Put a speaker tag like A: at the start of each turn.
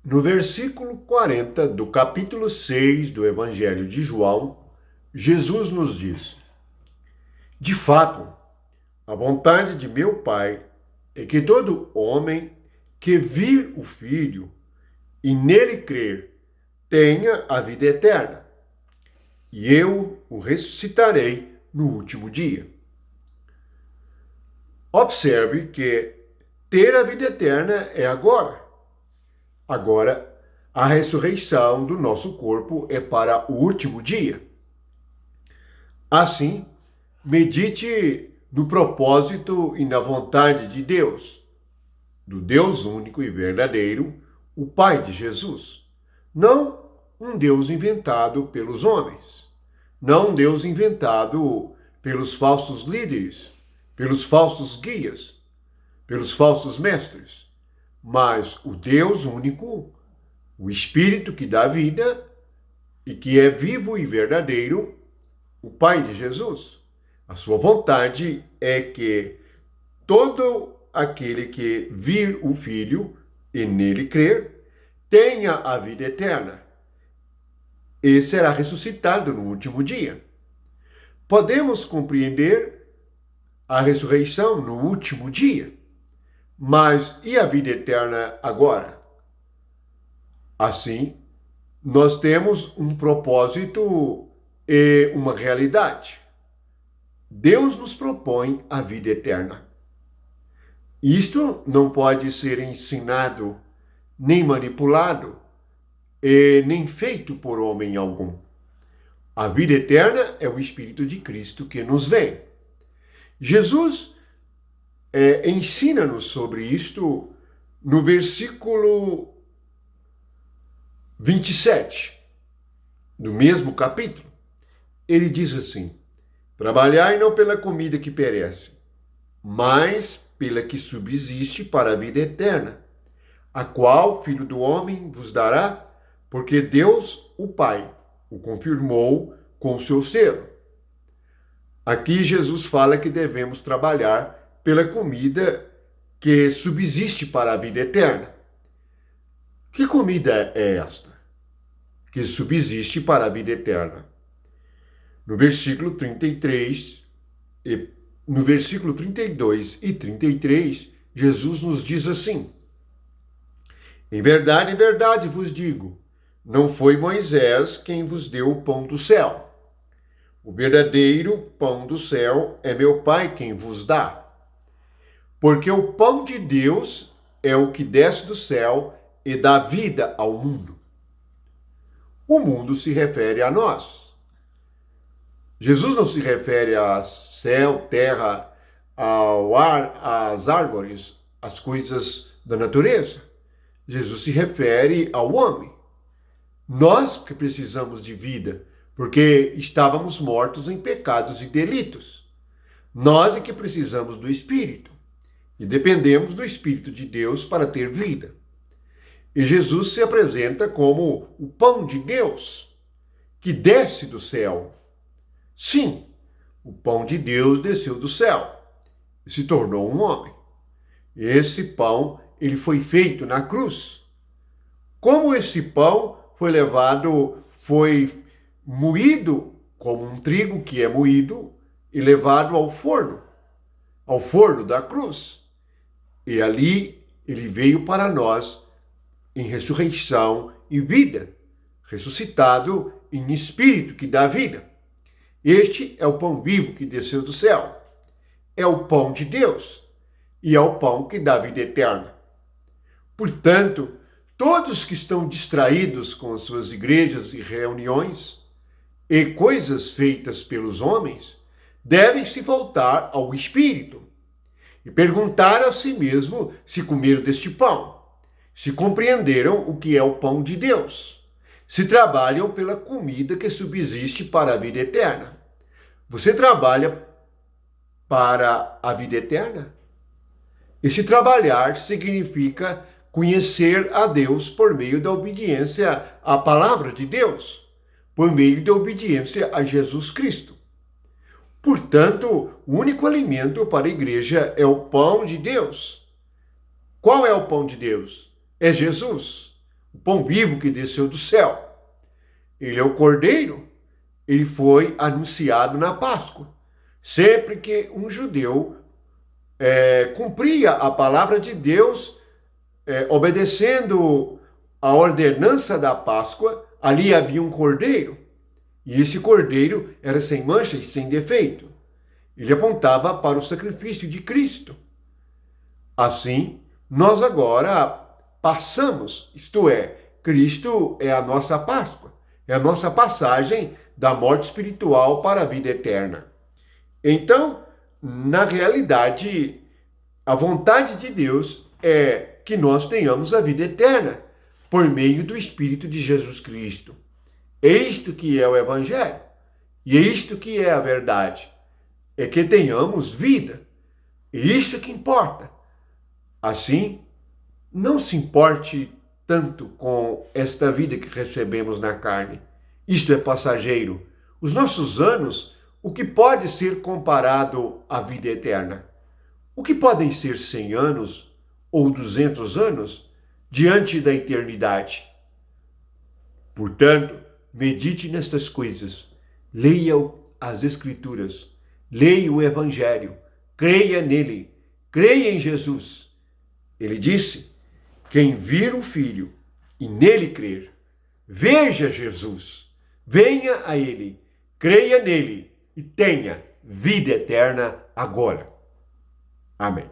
A: No versículo 40 do capítulo 6 do Evangelho de João, Jesus nos diz: De fato, a vontade de meu Pai é que todo homem que vir o Filho e nele crer tenha a vida eterna, e eu o ressuscitarei no último dia. Observe que ter a vida eterna é agora. Agora, a ressurreição do nosso corpo é para o último dia. Assim, medite no propósito e na vontade de Deus, do Deus único e verdadeiro, o Pai de Jesus. Não um Deus inventado pelos homens, não um Deus inventado pelos falsos líderes, pelos falsos guias, pelos falsos mestres, mas o Deus único, o Espírito que dá vida e que é vivo e verdadeiro, o Pai de Jesus. A sua vontade é que todo aquele que vir o Filho e nele crer tenha a vida eterna e será ressuscitado no último dia. Podemos compreender a ressurreição no último dia, mas e a vida eterna agora? Assim, nós temos um propósito e uma realidade. Deus nos propõe a vida eterna. Isto não pode ser ensinado, nem manipulado, e nem feito por homem algum. A vida eterna é o Espírito de Cristo que nos vem. Jesus ensina-nos sobre isto no versículo 27, do mesmo capítulo. Ele diz assim: Trabalhai não pela comida que perece, mas pela que subsiste para a vida eterna, a qual o Filho do Homem vos dará, porque Deus, o Pai, o confirmou com o seu selo. Aqui Jesus fala que devemos trabalhar pela comida que subsiste para a vida eterna. Que comida é esta? Que subsiste para a vida eterna. No versículo 33, no versículo 32 e 33, Jesus nos diz assim: Em verdade vos digo, não foi Moisés quem vos deu o pão do céu. O verdadeiro pão do céu é meu Pai quem vos dá. Porque o pão de Deus é o que desce do céu e dá vida ao mundo. O mundo se refere a nós. Jesus não se refere a céu, terra, ao ar, às árvores, às coisas da natureza. Jesus se refere ao homem. Nós que precisamos de vida, porque estávamos mortos em pecados e delitos. Nós é que precisamos do Espírito. E dependemos do Espírito de Deus para ter vida. E Jesus se apresenta como o pão de Deus, que desce do céu. Sim, o pão de Deus desceu do céu e se tornou um homem. Esse pão, ele foi feito na cruz. Como esse pão foi moído como um trigo que é moído e levado ao forno da cruz. E ali ele veio para nós em ressurreição e vida, ressuscitado em espírito que dá vida. Este é o pão vivo que desceu do céu. É o pão de Deus e é o pão que dá vida eterna. Portanto, todos que estão distraídos com as suas igrejas e reuniões e coisas feitas pelos homens, devem se voltar ao Espírito e perguntar a si mesmo se comeram deste pão, se compreenderam o que é o pão de Deus, se trabalham pela comida que subsiste para a vida eterna. Você trabalha para a vida eterna? Esse trabalhar significa conhecer a Deus por meio da obediência à palavra de Deus, por meio da obediência a Jesus Cristo. Portanto, o único alimento para a igreja é o pão de Deus. Qual é o pão de Deus? É Jesus. o pão vivo que desceu do céu. Ele é o Cordeiro, ele foi anunciado na Páscoa. Sempre que um judeu cumpria a palavra de Deus, obedecendo a ordenança da Páscoa, ali havia um cordeiro. E esse cordeiro era sem mancha e sem defeito. Ele apontava para o sacrifício de Cristo. Assim, nós agora passamos, isto é, Cristo é a nossa Páscoa, é a nossa passagem da morte espiritual para a vida eterna. Então, na realidade, a vontade de Deus é que nós tenhamos a vida eterna por meio do Espírito de Jesus Cristo. É isto que é o Evangelho. E é isto que é a verdade. É que tenhamos vida. É isto que importa. Assim, não se importe tanto com esta vida que recebemos na carne. Isto é passageiro. Os nossos anos, o que pode ser comparado à vida eterna? O que podem ser 100 anos ou 200 anos diante da eternidade? Portanto, medite nestas coisas, leia as Escrituras, leia o Evangelho, creia nele, creia em Jesus. Ele disse, quem vir o Filho e nele crer, veja Jesus, venha a ele, creia nele e tenha vida eterna agora. Amém.